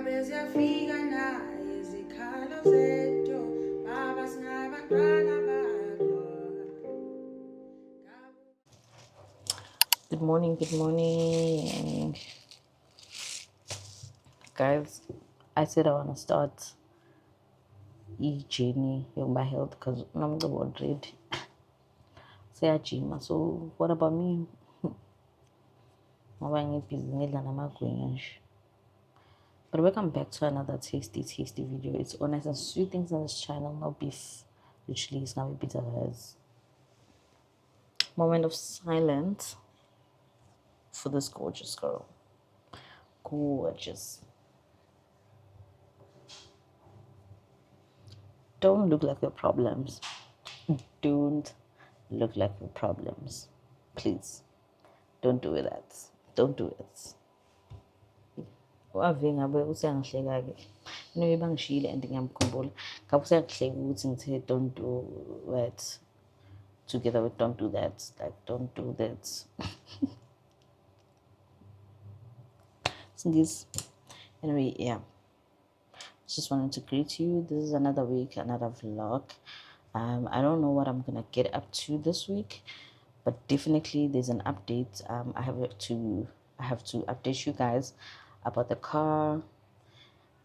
Good morning, guys. I said I want to start journey yokuba health because I'm already gym. So what about me? But welcome back to another tasty video. It's honest and sweet things on this channel, no beef. Literally, it's gonna be bitter as. Moment of silence for this gorgeous girl. Gorgeous. Don't look like your problems. Don't look like your problems. Please. Don't do that. Don't do it. Wave ngabe usengihleka ke. Inobe bangishile and ngiyamkhumbula. Ngabe usengihleka ukuthi ngithe don't do that. Together with don't do that. Like don't do that. Anyway, yeah. Just wanted to greet you. This is another week, another vlog. I don't know what I'm gonna get up to this week, but definitely there's an update. I have to update you guys about the car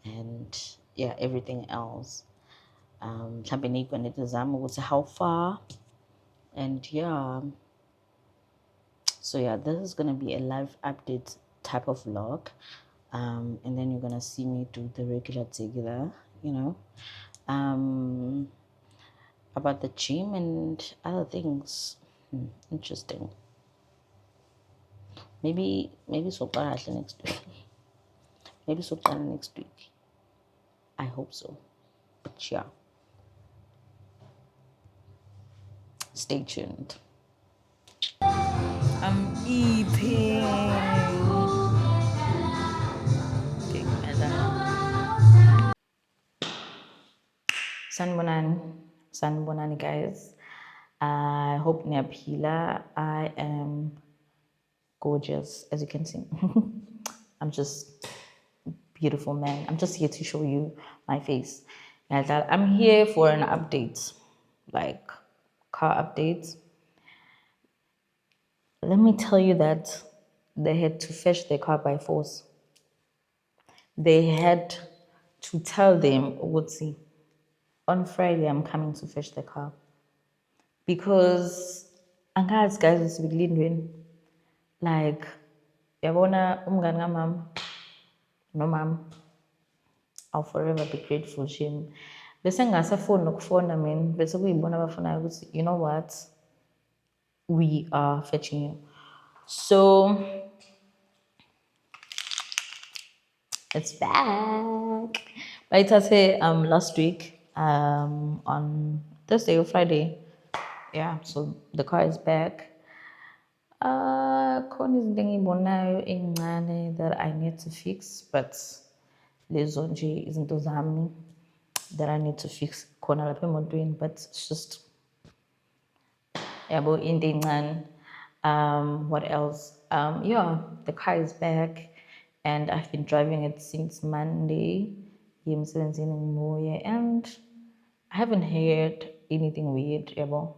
and yeah, everything else. How far, and yeah, so yeah, this is gonna be a live update type of vlog, and then you're gonna see me do the regular, you know, about the gym and other things. Interesting. Maybe so next week. Maybe so next week. I hope so. But yeah. Stay tuned. I'm eating. Okay, Sanbonani guys. I hope Nepila. I am gorgeous, as you can see. I'm just beautiful man. I'm just here to show you my face. I'm here for an update, like car updates. Let me tell you that they had to fetch their car by force. They had to tell them, Wotsi, on Friday I'm coming to fetch the car. Because angazi guys sibilindweni, like yabona umngani kamama no mama, I'll forever be grateful to him. Bese ngasafoni nokufona man, bese kuyibona abafonayo ukuthi you know what, we are fetching you. So it's back. But I say last week on Thursday or Friday. Yeah, so the car is back. Khona izinto engiyibonayo encane that I need to fix, but lezo nje izinto zami that I need to fix khona lapha emotweni, but it's just yabo into encane. What else? Yeah, the car is back and I've been driving it since Monday. And I haven't heard anything weird yabo.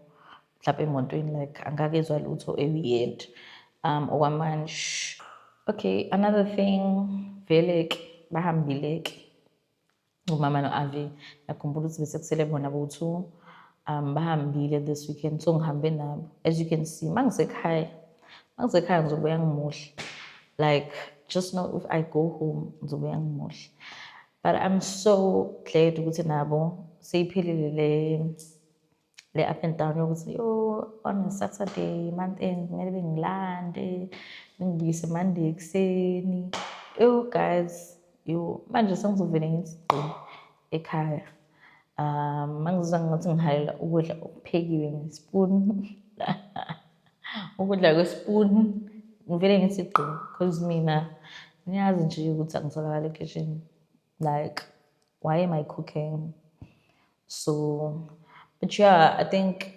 Like angakezwa lutho weird okwamanje. Okay, another thing, Velek bahambile umama no-Avi yakhumbula ukuthi bese kusele bona bo-2 bahambile this weekend, so ngihambe nabo. As you can see, mangisekhaya ngizobuya ngimuhle, like just know if I go home ngizobuya ngimuhle. But I'm so glad ukuthi nabo seyiphelile le up and down yokuthi yo on a Saturday month end kumele bengilande bengibuyise Monday ekuseni. Yo guys, yo manje sengizovele ngithi ekhaya mangizizwa ngathi ngihalela ukudla okuphekiwe ngespoon ukudla kwespoon ngivele ngithi because mina niyazi nje ukuthi angitholakala ekitchen, like why am I cooking? So but yeah, I think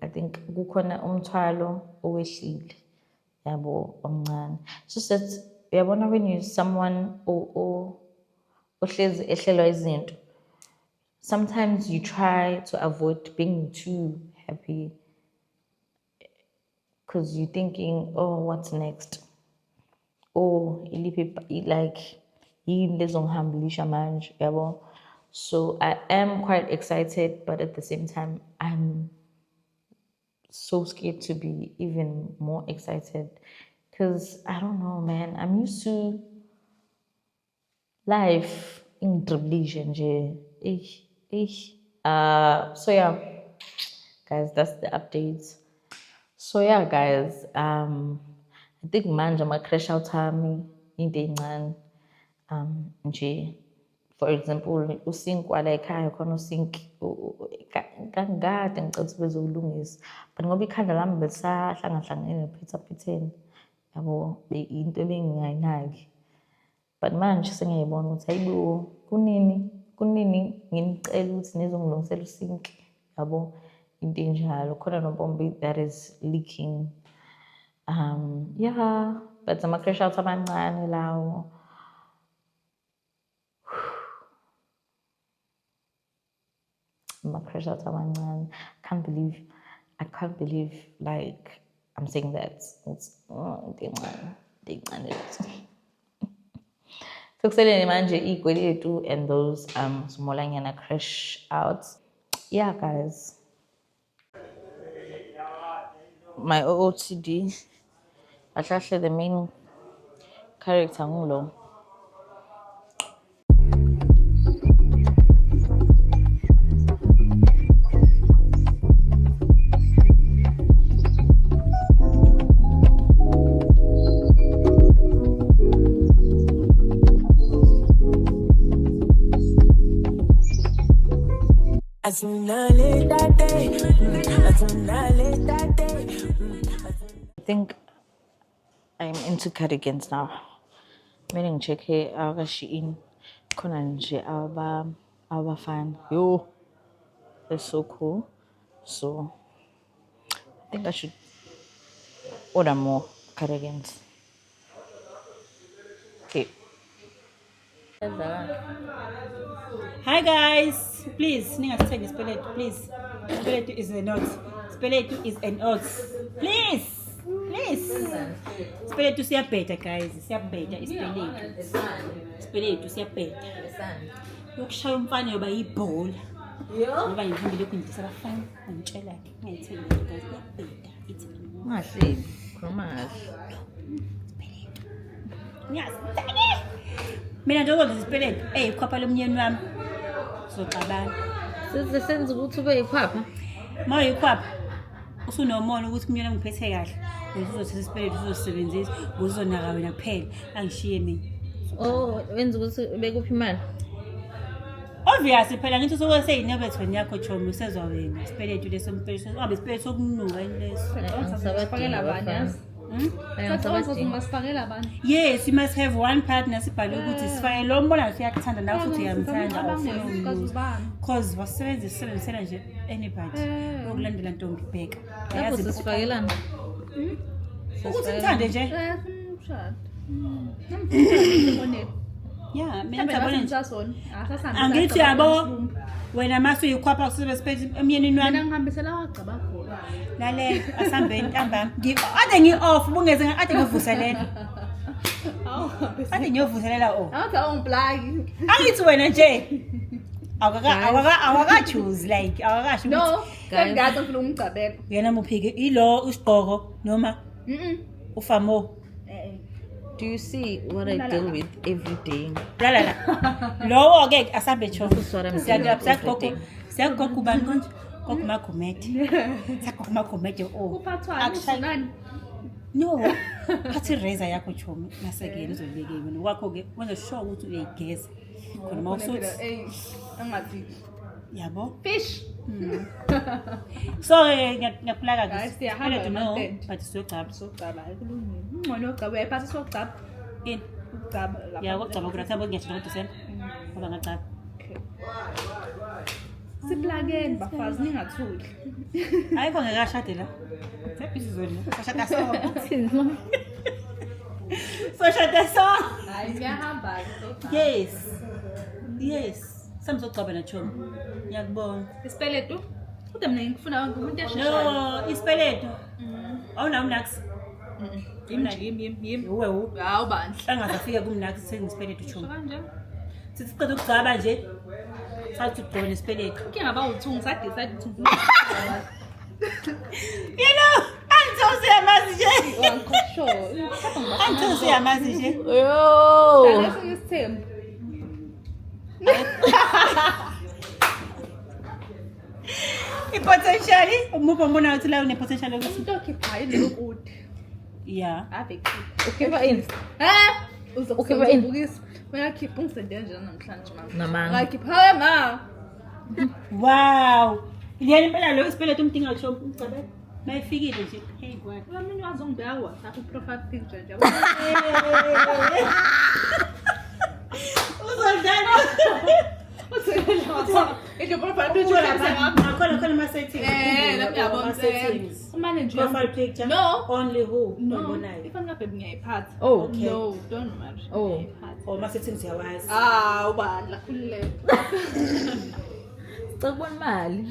I think kukhona umthwalo owehlile yabo omncane. It's just that uyabona when you someone ohlezi ehlelwa izinto, sometimes you try to avoid being too happy because you're thinking, oh, what's next? Oh, like yini lezongihambilisha manje, yabo. So I am quite excited, but at the same time, I'm so scared to be even more excited because I don't know, man. I'm used to life in tribulation. So yeah, guys, that's the updates. So yeah, guys, I think manje ama crash out ami into encane. Nje, for example, usink wala ekhaya khona usink kangade ngicela ukuthi bezowulungisa, but ngoba ikhanda lami belisahlangahlangene phitheni, yabo, into ebengingayinaki. But manje sengiyayibona ukuthi hayibo, kunini nginicela ukuthi nizongilungisela usink, yabo, into enjalo. Khona nompompi that is leaking. Yeah, but ama crash out amancane lawo. My crash out amancane. I can't believe like I'm saying that. It's so kuseleni manje ikweletu and those smaller nyana crash outs. Yeah, guys. My OOTD. Actually, the main character ngulo. I think I'm into cardigans now. Meaning check here our Shein khona nje our fan. Yo, they're so cool. So I think I should order more cardigans. Okay. Hi guys, please, ningasithengi isikweletu, please. Isikweletu is an oats. Isikweletu is an oats. Please. Isikweletu siyabheda guys, siyabheda isikweletu. Isikweletu siyabheda. Yokushaya umfana yoba yibhola. Ngoba ngihambile ukundisa abafana, ngitshela ke, ngiyithini guys, siyabheda. Ithi Ungahleli, khuluma kahle. Ngiyazithengi. Mina nje kodwa isikweletu, ikhwapha lomnyeni wami. Soxabana. Senze ukuthi ube yikhwapha. Ma yikhwapha. Usunomona ukuthi kumnyana ngiphethe kahle. Uzothatha isikweletu uzosebenzisa, uzonaka wena kuphela, angishiye mina. Oh, wenza ukuthi bekuphi imali? Obviously phela ngithi sokwese inebethweni yakho chomo usezwa wena. Isikweletu lesompheliso, ungabe isikweletu sokunuka leso. Ngizabadela abanye. Yes, you must have one partner sibhale ukuthi sifake lo mbona siyakuthanda nawe futhi uyamthanda because wasebenzisela nje anybody okulandela Ntombi Bheka Lapho sisifakelana. ukuthi ngithande nje yeah mina ngiyabona nje angithi yabo wena masu yikhwapha kusebenzisa emyenini wami mina ngihambisela wagcaba khona lalela asambeni ntambama ade ngi-off bungeze ade ngivuselela ade ngiyovuselela awuthi awungiplagi angithi wena nje awakachoose like awakasho no ngathi ngifuna umgcabela yena muphike ilo usigqoko noma ufamo. Do you see what I deal with every day? La. Lowo ke asambe cho. Siyagogo ubani konje? Kokuma comedy. Sakuma comedy uphathwa nani? No. Phathi razor yakho chomi nasekele uzolibeke mina. Wakho ke wenza sure ukuthi uyayigeza. Khona mawusuthi angathi yabo fish. So ngiyaphulaka ke. Siyahamba no but siyogcaba ekulungile. Ngcono ugcaba uyaphatha sokugcaba. Yini? Ugcaba lapha. Ya ukugcaba kuratha ngiyashilo December. Ngoba ngagcaba. Siplageni bafazi ningathuli. Ayikho ngekashade la. Sebhizi zona. Ashada so. Soshada song. Hayi ngiyahamba Yes. Samsogcoba nachomi. Ngiyakubona. Ispeletu. Kodwa mina ngifuna umuntu esheshayo. No, ispeleto. Awunawo Mnax. Yimi. Uwe. Hawu bandla. Angazafika kumnax sengispeleto chomi. Kanje. Sithi siqeda ukugcaba nje. Sathi ugcoba nespeleto. Ke ngaba uthungu sadecide ukuthi Angithi uyamazi nje. ngikho Angithi uyamazi nje. Yo. Leso isithembu. I-potential. Umuphi umbona ukuthi la une-potential yokuthi. Into okhiphayo ilokude. Yeah. Ave Ukhipha ini? ukhipha indbukisi. Uyakhipha ungisendele nje namhlanje mama. Namanga. Ngakhipha hawe ma. Wow. Liyani impela lo ispeleto umdinga uchomi. Ucabe. Mayifikile nje. Hey God. Wamini wazongibeka WhatsApp profile picture nje. Uzodlala. Into profile picture Khona ama-settings. lapha yabona Ama-settings. umane nje. Profile picture. No. Only who? No. Obonayo. Ifana ngabe ngiyayiphatha. Oh. Okay. No, don't worry. Oh. Ngiyayiphatha. Or ama-settings yawazi. Ubandla khulile. Cakubona imali.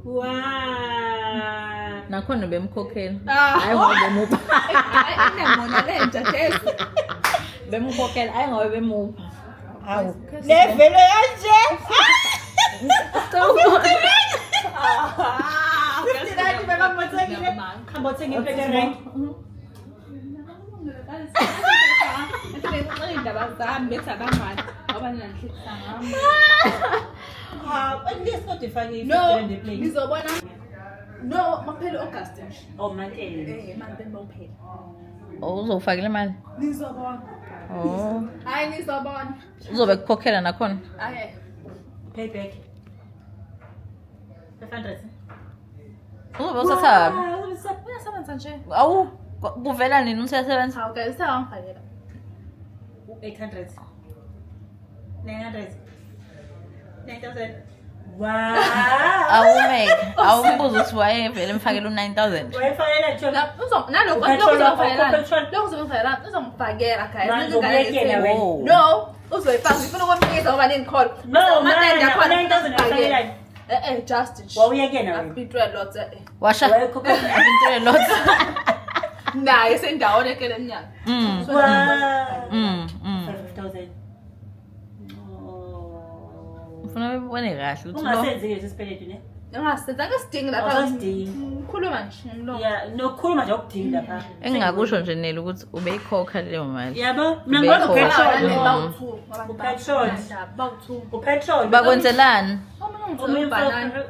Wow. Nakhona bemkhokhela. Hayi ngoba bemupha. ngiyabona le nja tesi. Bemkhokhela hayi ngoba bemupha. Hawu. Levelo kanje. Uthini bekamothekile? Hamba uthenga impela rank. Indaba zami bethi abangani ngoba ninanhlisa ngami. Lesikode ifake No, i-friend play. nizobona. No, makuphela August nje. Oh mantele. Manje bawuphela. Uzofakela imali. Nizobona. Oh. Hayi nizobona. Uzobe kukhokhela nakhona. Hayi. Payback. 500. Uzobe usasabi. Uyasebenza nje. Awu kuvela nini umsebenzi? Hawu guys, sawangifakela. 800. 900. 9,000. Wow. Awumeke. Awumbuza ukuthi wayevele mfakela u-9,000. Wayifakela nje. Nalokho Upetrol, uzongifakela. upetrol. Lokho uzongifakela. Uzongifakela guys. Manje ubuyekela wena. Oh. No, uzoyifaka. Ngifuna ukumnikeza ngoba ningicall. No, man, 9,000 ayifakela. Just nje. Wawuyekela wena. I've been through a lot. Washa. Wayekhokha. Into lot. Naye sendawone kele nyanga. Wow. 5,000. Ufuna bebone kahle ukuthi lo. Ungasenzi ke isipeletu ne? Engasenza ngesidingi lapha. Awusasidingi. Ngikhuluma nje ngomlomo. Yeah, nokukhuluma nje okudingi lapha. Engingakusho nje neli ukuthi ubeyikhokha leyo mali. Yabo, mina ngibona Upetrol. upetrol. Bawu2. Upetrol. Bakwenzelani? Omunye banana.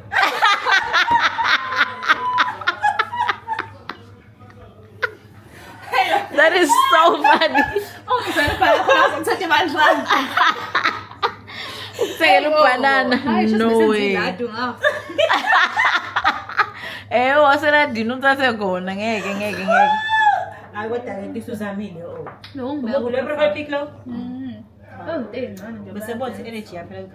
That is so funny. Ngizana bhala ngithathe imali zami. Sekela ubanana. No way. Wasela dino uthathe khona ngeke. Hayi kodwa ke isuzamile oh. No, Ubukule profile pic lo. Oh, ngicane nje. Bese bonke energy yaphela.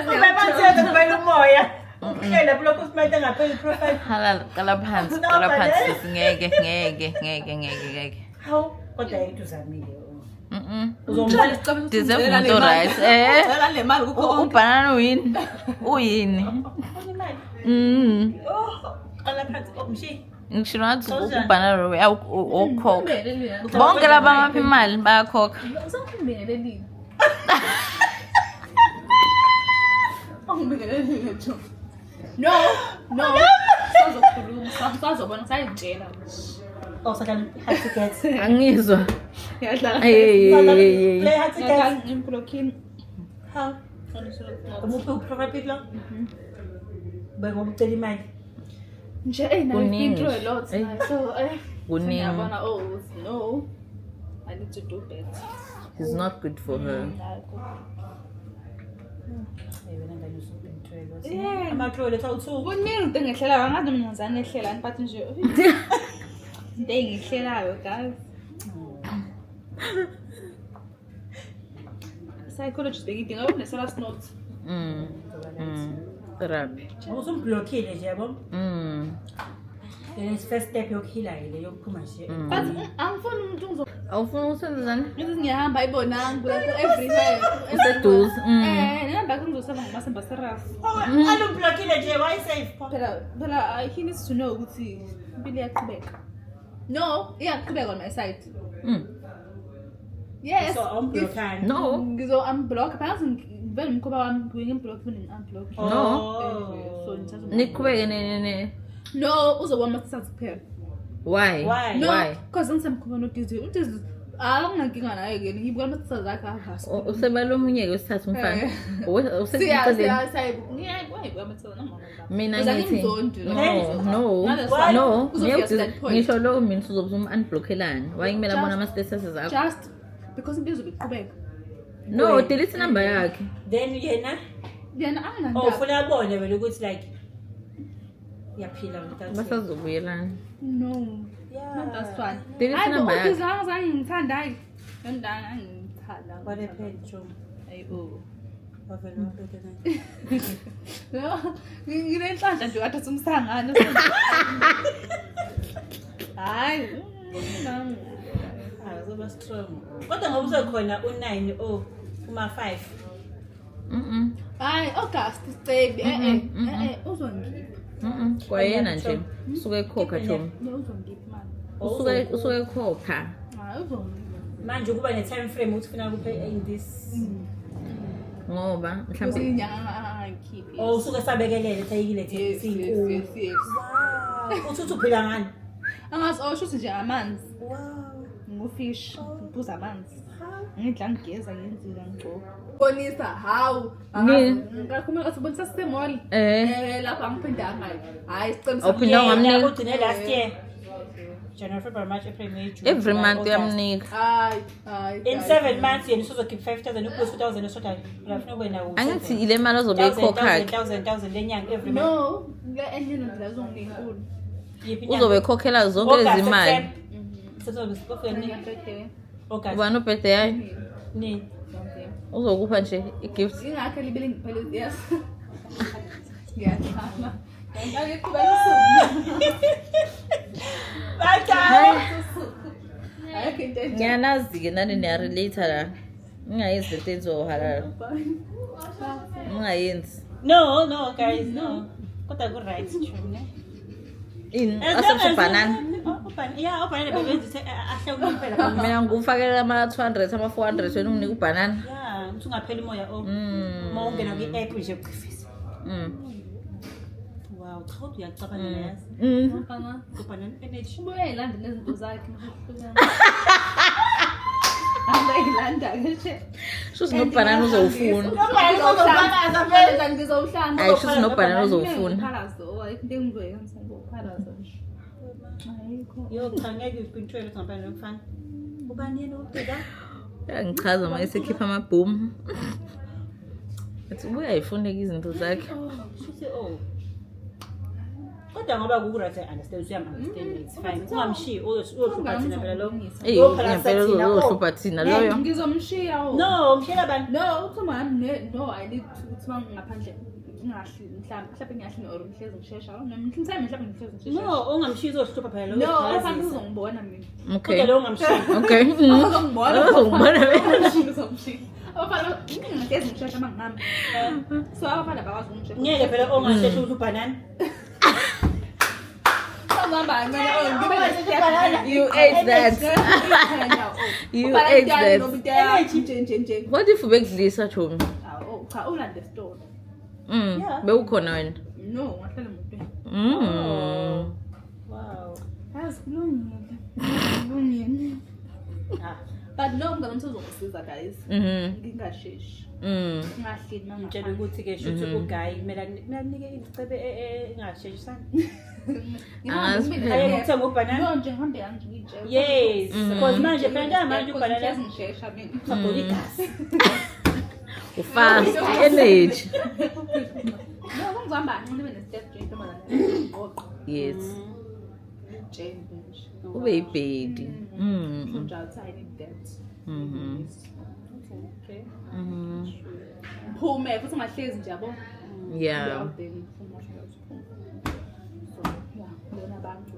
Ubebatheka kubela umoya. Uhlele block usimele ngaphela profile. Kala phansi ngeke. Hawu kodwa yethu uzamile. Uzombona Deserve umuntu right. Cela le mali kukho. Ubanana uyini? Oh, qala phansi omshi. Ngisho ngathi ubanana lo awukhokha. Bonke laba amaphi imali bayakhokha. Usangibingelelile. Ongibingelelile nje. No. Sazobona sayitshela. Oh, sakhan hard to get. Angizwa. Yadlala. Play hard to Yadlala get. ngimblocking. How? Umuphi profile pic lo? Bengomcela imali. Nje nayo Kuningi. intro a lot. So Kuningi. ngiyabona no. I need to do better. It's not good for her. Yeah. Ama-troll ethu Kuningi into engihlelayo angazi umnumzane ehlela but nje into engihlelayo guys. Psychologist bekidinga ukunesela notes. Therapy. Usumblockile nje yabo. Then first step yokuhila ile yokuphuma nje. But angifuni umuntu ngizo awufuna ukusenzani ngithi ngiyahamba ayibonanga kulapho everywhere. useduze Nihamba yakho ngizosaba ngomasemba seraf. Alublockile nje why safe? Phela he needs to know ukuthi impilo iyaqhubeka. No, iyaqhubeka on my side. Yes. So unblockani. no Unblock. Phela ngivele umkhoba wami ngiyemblock phela unblock. No. So nithatha. niqhubeke ne No, uzobona makusathi kuphela. why No, why because ngisemkhuluma noDizzy. uDizzy akunankinga naye ke ngibuka amathisa zakhe avasa. usebala omunye ke usithatha umfana Ngiyayibuka amathisa noma. mina Uzake ngithi ngizonde. no Uzofika to that point. ngisho lo mina uzobe unblockelani why kumele abone ama statuses akho Just because impilo izoqhubeka. no delete number yakhe Then yena Yena anginandaba. ufuna abone vele ukuthi like yaphila without. basazobuyelana No. Yeah. Not that one. Delete number yakhe. uDizzy angizange ngimthanda hayi. Yondanga angimthanda. What happened, Chum? Ayo. Wavela wabetha naye. No. Nginenhlanhla nje wathi umsangano. Hayi. Zoba strong. Kodwa ngoba usekhona u9 uma5. Hayi, August baby. Uzongipha. kwayena nje usuke ekhokha Tom Uzongipha man. usuke ekhokha Hayi uzongipha. Manje kuba ne-time frame ukuthi ufuna kuphe in this. ngoba Kuze mhlawumbe inyanga angikhiphi. Usuke sabekelele thayikile Yes, yes, yes. Wow. Uthi uphila ngani? Angazi osho nje amanzi. Wow. Ngufish, ngiphuza amanzi. Ngidla ngigeza ngenzile ngigcoba. Bonisa hawu. Ngakhuluma ukuthi bonisa sisemall. Lapha angiphindanga. Hayi sicela Awuphinda ngamnika Ugcine last year. January, February, March, April, May, June. every July, month August. uyamnika Hayi. In 7 months yena uzokhipha 5,000 uplus 2,000 eshodayo. Uyafuna ube nawo. angithi ile mali ozobe ekhokha 1,000 lenyanga every month. No, le enye ndlela zonginika inkulu. Yiphi inyanga? uzobe ekhokhela zonke lezi mali Sizobe sikofeni. August. ubani ubirthday yayo Ni. uzokupha nje i-gift Ingakho libele ngiphelele yes. Ngiyachama. Ngiyaqhubeka Hayi into enje. ngiyanazi-ke nani niyarelate la ningayenzi lento enzohalala ningayenzi No, guys, no. Kodwa ku right true, ne? ini asebhanana Yeah, ubhanana bebenzise ahle ukuphela. mina ngikufakelela ama-200 ama-400 wena unginika ubhanana Yeah, uthi ungaphela umoya uma ungena kwi-app nje uqhifisa. Wow, cha kodwa uyacabanga yazi. Mfana. Ubhanana energy. Ubuye ilandele izinto zakhe. Angayilanda nje. shuthi nobhanana uzowufuna Ngizowuhlanga. Hayi, shuthi nobhanana uzowufuna Phalazo, ayikho into engizoyenza ngophalazo nje. Ayikho. Yo, cha ngeke uphintshele ngaphandle nomfana. Ubani yena ubheka? uyangichaza uma esekhipha amabhomu athi ubuye ayifundeka izinto zakhe Shuthi Kodwa ngoba ku-right understand uyam-understand it's fine. Ungamshiyi uyohlupha thina phela lo. eyi ngempela uzohlupha thina loyo Ngizomshiya. No, mshiyela bani? No, uthuma ngami no I need ukuthi ngaphandle ngingahli mhlawumbe ngiyahli or ngihlezi ngishesha noma mhlawumbe ngihlezi ngishesha. No, ungamshiyi uzohlupha phela lo. No, abantu uzongibona mina. okay Kodwa lo ungamshiyi. okay uzongibona Uzomshiya. Abafana ngihlezi ngishesha mangihamba. So abafana bakwazi ungishesha. Ngeke phela ongasheshi ukuthi ubhanana. You ate that. You ate that. What if ubekudlisa Chomi? Cha ulande store. Bewukhona wena. No, ngahlala emotweni. Wow. Yazi kulungile. Kulungile. But no ngizama uzongisiza guys. Ngingasheshi. Ngahleli mama. Ngitshela ukuthi ke shuthi uGuy kumele kunike izicebe engashishisani. Ayeke ukuthenga ubhanana. No nje ngihambe kanje ngitshela. Yes, because manje phela manje ubhanana ngishesha mina. sabona igazi. Ufast energy. No ngizihamba ngibe ne-step drink noma ngoqo. Yes. Jane bench. Ube yibhedi. Kunja outside in that. Okay. Phume futhi ungahlezi nje yabo. Yeah. So, yeah, abantu.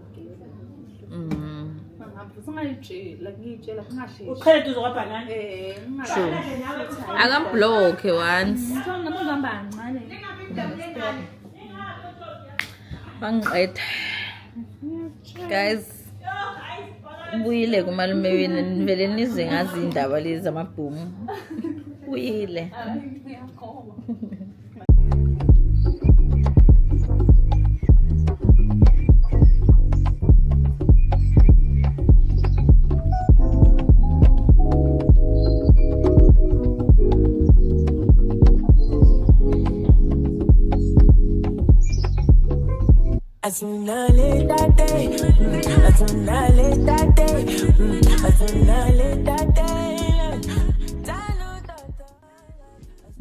Singayitshela ngiyitshela kungahleli. Uqhele duze kwabhanana. Ngingahleli. Akambloke once. Ngithola noma ngihamba kancane. Bangiqeda. Guys, buyile kumalume wena nivele nize ngazi indaba lezi zamabhumu. Buyile.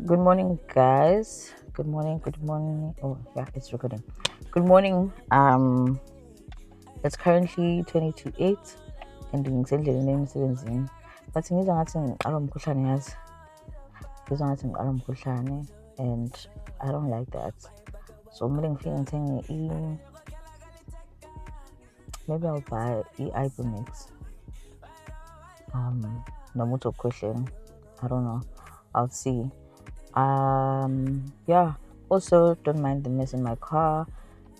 Good morning, guys. Good morning. Oh yeah, it's recording. Good morning. It's currently 22:08 and ngisendleleni emsebenzini. But ngizwa ngathi ngiqala umkhuhlane yazi. Ngizwa ngathi ngiqala umkhuhlane and I don't like that. So kumele ngifike ngithenge maybe I'll buy Ibumix. Nomuthi wokukhwehlela. I don't know. I'll see. Yeah. Also, don't mind the mess in my car.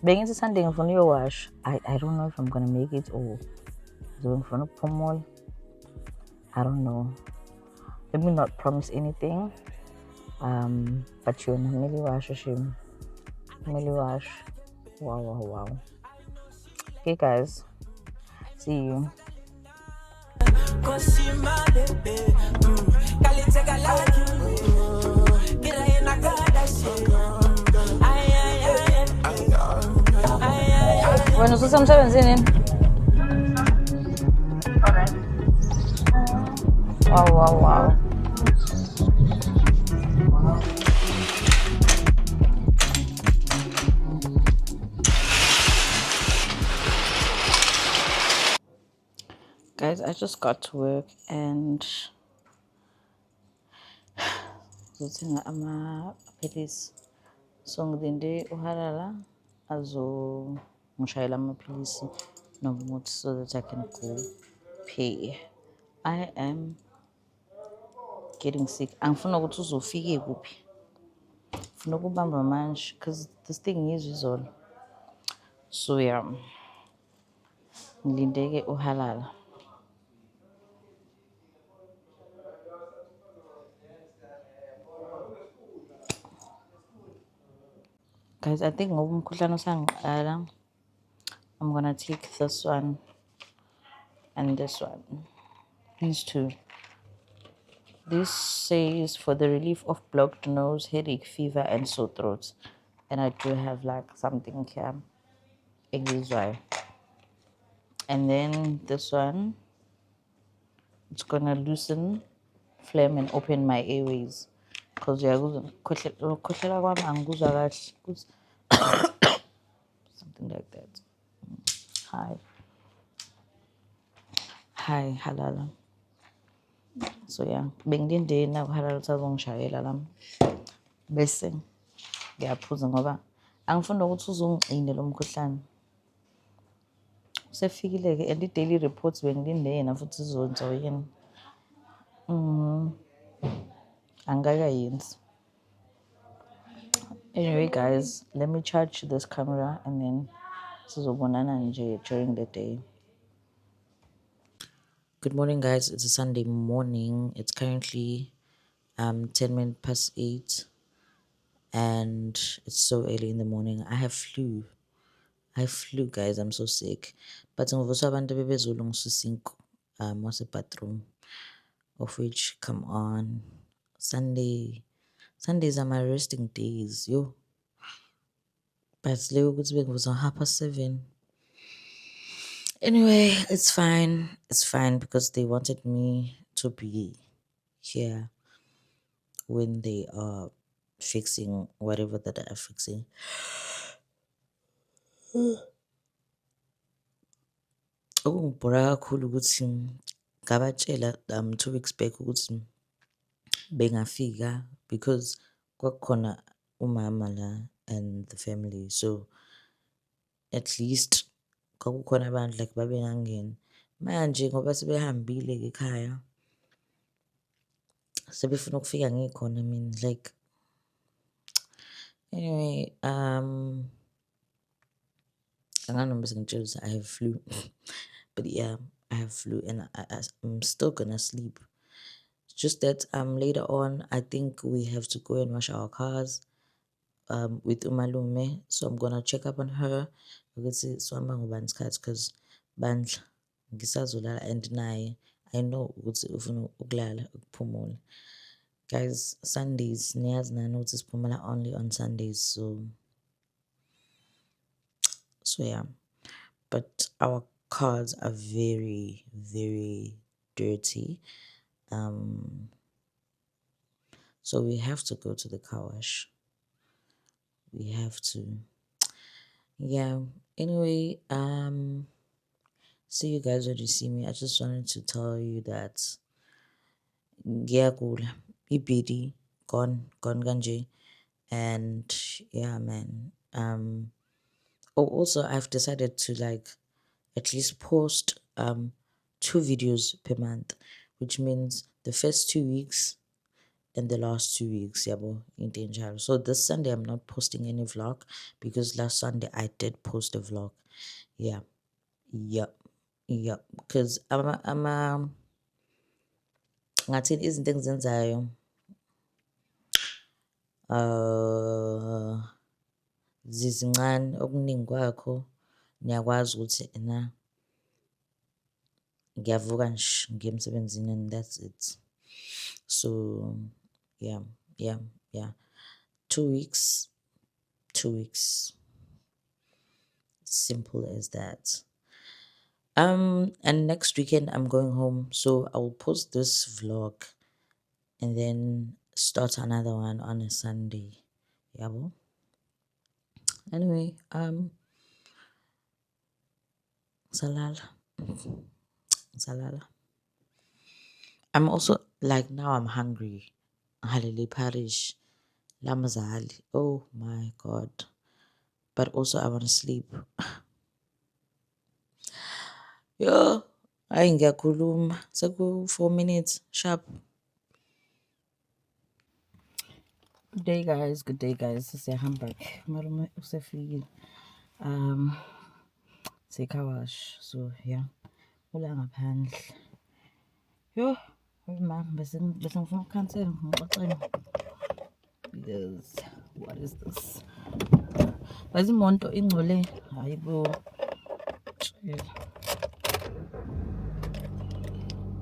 Being Sunday in front of your wash. I don't know if I'm gonna make it or doing front of Pomol. I don't know. Let me not promise anything. But you know, Millie wash. Wow. Okay, guys. See you. Bueno, usemsebenzini. Alright. Wow. Guys, I just got to work and ngizothenga amaphilisi. So ngilinde uhalala ngishayela amaphilisi nomuthi so that I can go pay. I am getting sick. Angifuna ukuthi uzofike kuphi. Ngifuna ukubamba manje because this thing is izolo. So yeah. Ngilindeke uhalala. Guys, I think ngoba umkhuhlane usangiqala, I'm gonna take this one and this one. These two. This says for the relief of blocked nose, headache, fever, and sore throats. And I do have like something here. Why. And then this one, it's gonna loosen, phlegm, and open my airways. Because something like that. Hi, halala. So yeah, bengilinde na halala sazongishayela lami. Bese ngiyaphuza ngoba angifuni ukuthi uzongcine lo mkhuhlane. Usefikile ke and i-daily reports bengilinde yena futhi izonzo yini. Angakayenzi. Anyway, guys, let me charge this camera and then sizobonana nje during the day. Good morning, guys. It's a Sunday morning. It's currently 8:10 and it's so early in the morning. I have flu, guys. I'm so sick. But ngivuswa abantu bebezolungisa usinko wase bathroom, of which, come on, Sundays are my resting days, yo. But leo ukuthi bengivuswa 7:30. Anyway, it's fine because they wanted me to be here when they are fixing whatever that they are fixing. Okungibhora kakhulu ukuthi ngabatshela 2 weeks back ukuthi bengafika because kwakukhona umama la and the family, so at least kwakukhona abantu like babengangena. manje ngoba sebehambile ekhaya sebefuna ukufika ngikhona mina like anyway anganoma sengitshela ukuthi I have flu but yeah I have flu and I'm still gonna sleep. Just that later on I think we have to go and wash our cars with umalume, so I'm gonna check up on her ukuthi swama ngobani isikhathi because bandla ngisazolala and naye I know ukuthi ufuna ukulala ukuphumula. Guys, Sundays niyazi nani ukuthi siphumula only on Sundays, so yeah, but our cars are very very dirty, so we have to go to the car wash. We have to, yeah. Anyway, see you guys when you see me. I just wanted to tell you that ngiyagula, ibidi gone kanje, and yeah man. Also I've decided to like at least post 2 videos per month, which means the first 2 weeks and the last 2 weeks, yabo, in danger. So this Sunday I'm not posting any vlog because last Sunday I did post a vlog. Yeah, because I'm ngathini izinto engizenzayo zizincane okuningi kwakho niyakwazi ukuthi na ngiyavuka nje ngiye emsebenzini and that's it. So yeah 2 weeks, simple as that. And next weekend I'm going home, so I will post this vlog and then start another one on a Sunday. Yabo. Anyway, salala. I'm also like now I'm hungry. Halili parish. Lamazali. Oh my god. But also I want to sleep. Yo, I ngiyakhuluma. Seku 4 minutes sharp. Good day guys. Siyahamba ke. Malume usefikile. Car wash. So yeah. Ula ngaphandle. Yo, mama bese ngifuna ukukhansela ngixoxeni. Because what is this? Bazimonto ingcole. Hayibo.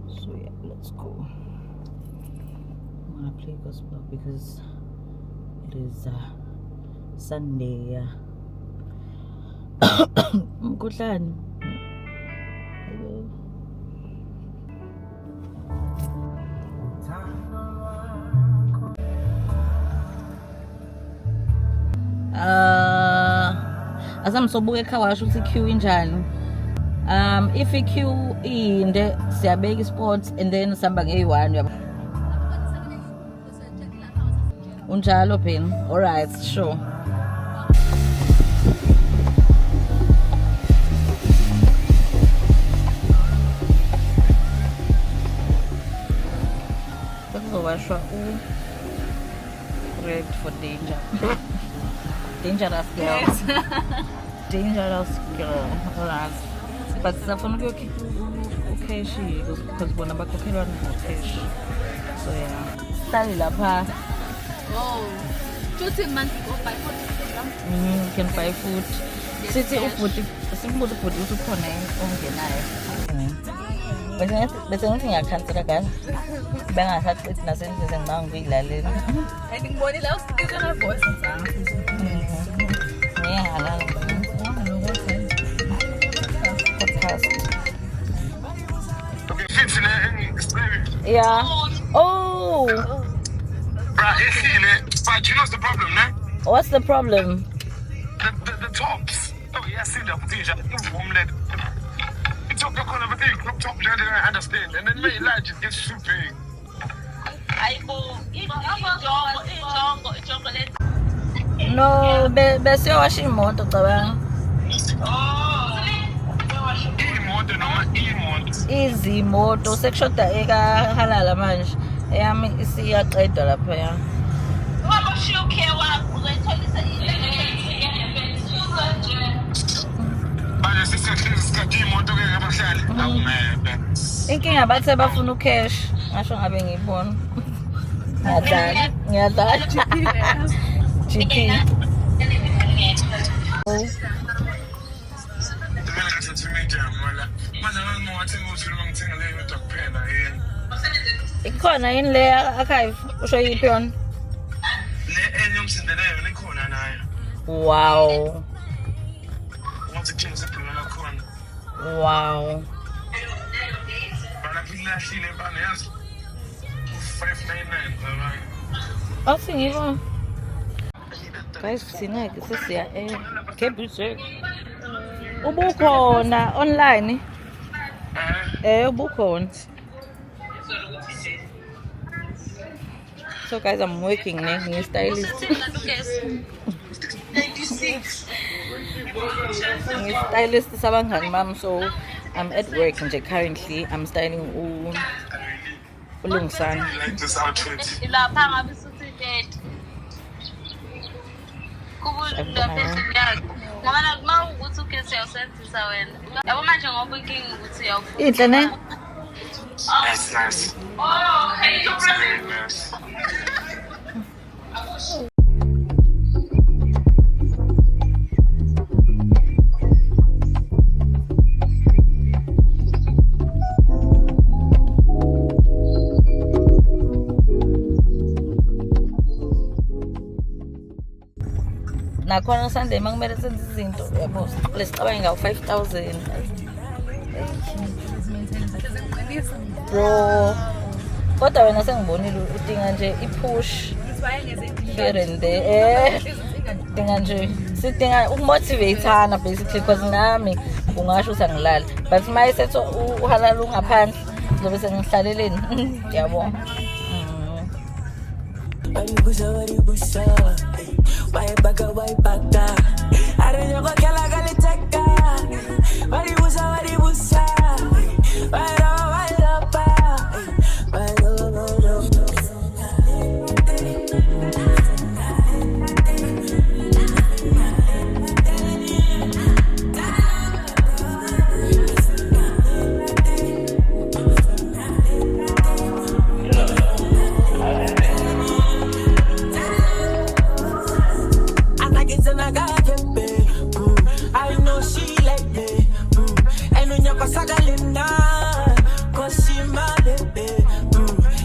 So yeah, let's go. I'm gonna play gospel because it is Sunday. Mkhuhlane. Asamsobuka ecar wash ukuthi queue injani. If queue inde siyabeka sports and then sihamba nge1 yabo. Unjalo phela. All right, sure. Bakuzowashwa red for danger. Dangerous girl. Yes. Dangerous girl. Alright. But safuna ukuyokhipha ucash because bona bakhokhelwa no-cash. So yeah. Sali lapha. Oh. 2 months go buy food. You can buy food. Sithi ubhuti simbuza ubhuti ukuthi ukhona ongenayo. Bese ngithi ngiyakhansela kahle. Bengasathi nasendlini sengibanga ukuyilalela. And ngibone la usika na voice ntsanga. Yeah. Oh. Right, but you know what's the problem, man? What's the problem? The tops. Oh, yeah, I see that. It's up your corner, but they crop top, they don't understand. And then my light just gets too big. No, bese washa imoto cabanga. Imoto noma imoto. izimoto sekushoda ekahalala manje eyami isiyaqedwa lapha ya inkinga bathe bafuna ucash ngasho ngabe ngiyibona ngiyadala GP ikhona yini le archive usho yiphi yona wow wow Assim, guys, thina ke sesiya eCambridge. Ubukhona online? Ubukhona. So guys, I'm working ngi-stylist. Ngi-stylist sabangani bami, so I'm at work nje currently. I'm styling uLungisana. Like this outfit. Ilapha ngabe suthi dead. Kubula phezulu yakho. Ngoba nakuma ukuthi ugesi uyawusebenzisa wena. Yabo manje ngoba inkinga ukuthi uyawufuna. Inhle ne? That's nice. Oh, okay. It's very nice. Nakhona Sunday makumele senze izinto yabo lesicabanga ngawo 5,000 bro kodwa wena sengibonile udinga nje ipush here and there dinga nje sidinga ukumotivateana basically because nami ungasho ukuthi angilali but mayisetho uhalala ungaphandle zobe sengihlaleleni yabo Why back up, I don't know what I gotta take that. Why you was already was why I know she like me. I know you're Pasagalina. Cause she my baby.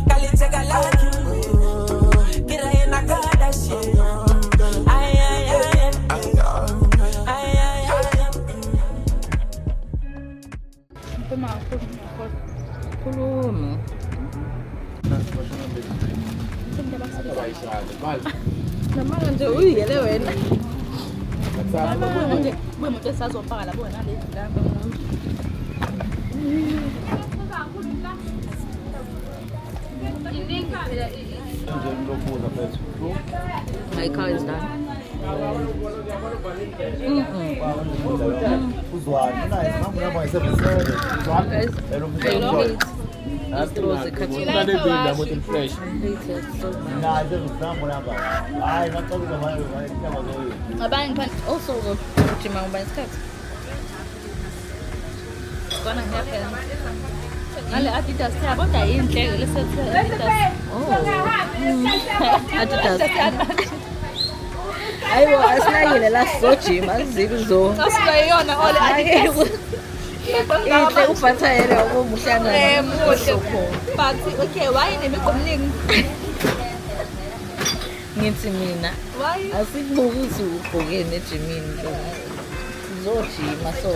Call it take a like you. Get her in a car that shit. namanga nje uyele wena Wemoto esazofaka lapho wena lezi ngamba my car is done guys I love it it was a cut also ukujima ngoba isikhathi kona happen ngale Adidas yabona inhle lesethe Adidas Adidas ayiwo asinayile la sojima azizo asiyona ole Adidas inhle ufathayele umuhlangana muhle but okay why nemigomningi ngithi mina why asikubuki ukuthi ugqokene ejimini sizojima so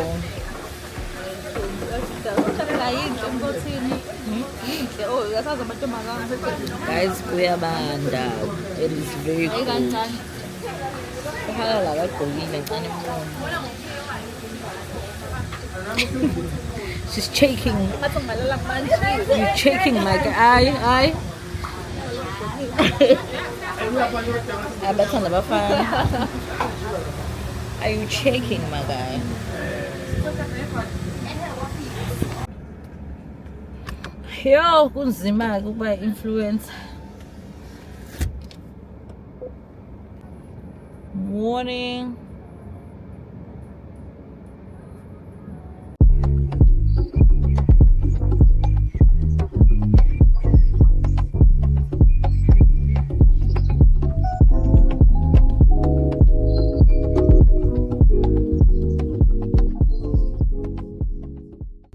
uchalela yinhle mbothini yinhle oh yasaza amantombazana guys kuyabanda it is very cool kancane uhalala bagqokile ncane she's shaking ngathi ngalala manje you shaking my guy abathanda bafana are you shaking my guy Yo, kunzima ukuba influencer. Morning.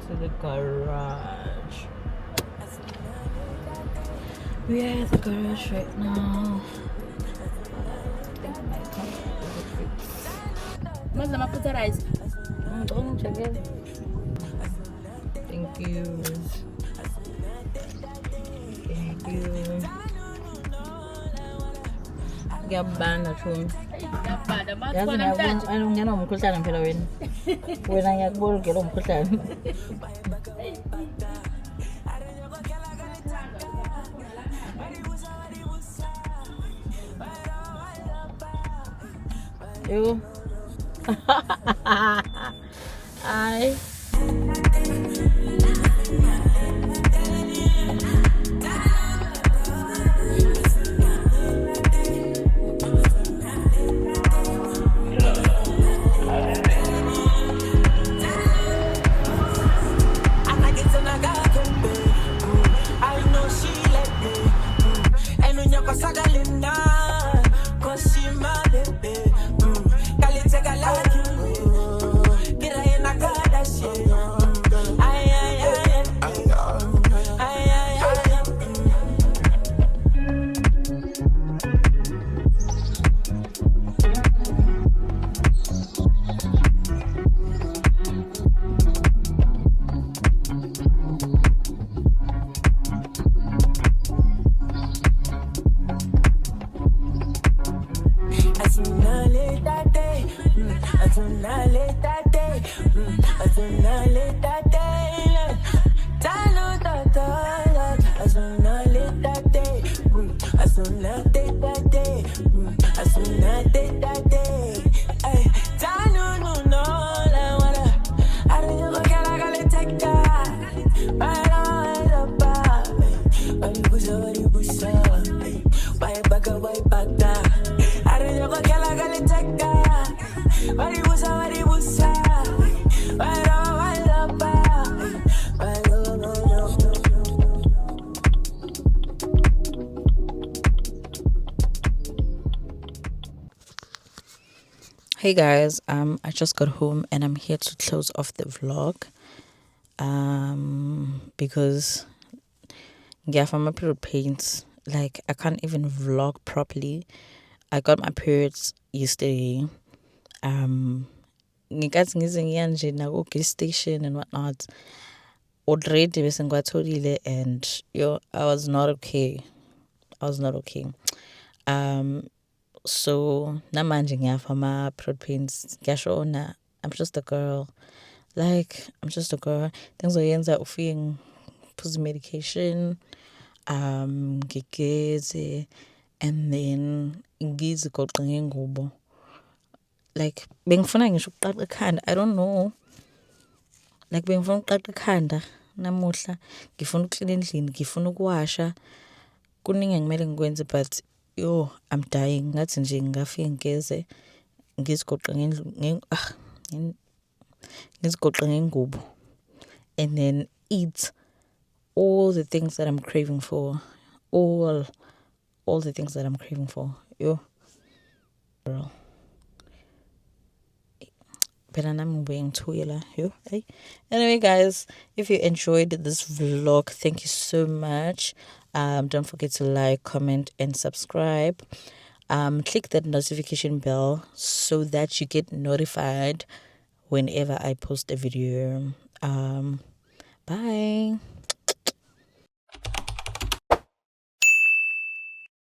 To the garage. We are at the garage right now. Mas lama put rice. Don't check it. Thank you. Thank you. Ngiyabana Thumi. Yapada Yazi ngiyabona umkhuhlane phela wena. Wena ngiyakubona ngelo umkhuhlane. Yo. Ai. I know she like me. And when you're Sagalina, cause she my baby. Kali take a like you. Get her in a car that shit. Ay, ay, ay, ay, ay, Hey guys, I just got home and I'm here to close off the vlog. Because from my period pains, like I can't even vlog properly. I got my periods yesterday. Ngikathi ngizingiya nje na gas station and whatnot. Already bese ngiwatholile and I was not okay. So namanje ngiyafa ama period pains. Ngiyashona, I'm just a girl. I'm just a girl. Things oyenza ufike ngiphuza medication, ngigeze, and then ngizigoqa ngengubo. Bengifuna ngisho ukuqaqa ekhanda. I don't know. Bengifuna ukuqaqa ekhanda namuhla. Ngifuna ukuclean endlini, ngifuna ukuwasha. Kuningi engimele ngikwenze but I'm dying. Ngathi nje ngafike ngigeze, ngizigoqa ngengubo, and then eat all the things that I'm craving for. All the things that I'm craving for. Girl. Anyway guys, if you enjoyed this vlog, thank you so much. Don't forget to like, comment and subscribe. Click that notification bell so that you get notified whenever I post a video. Bye.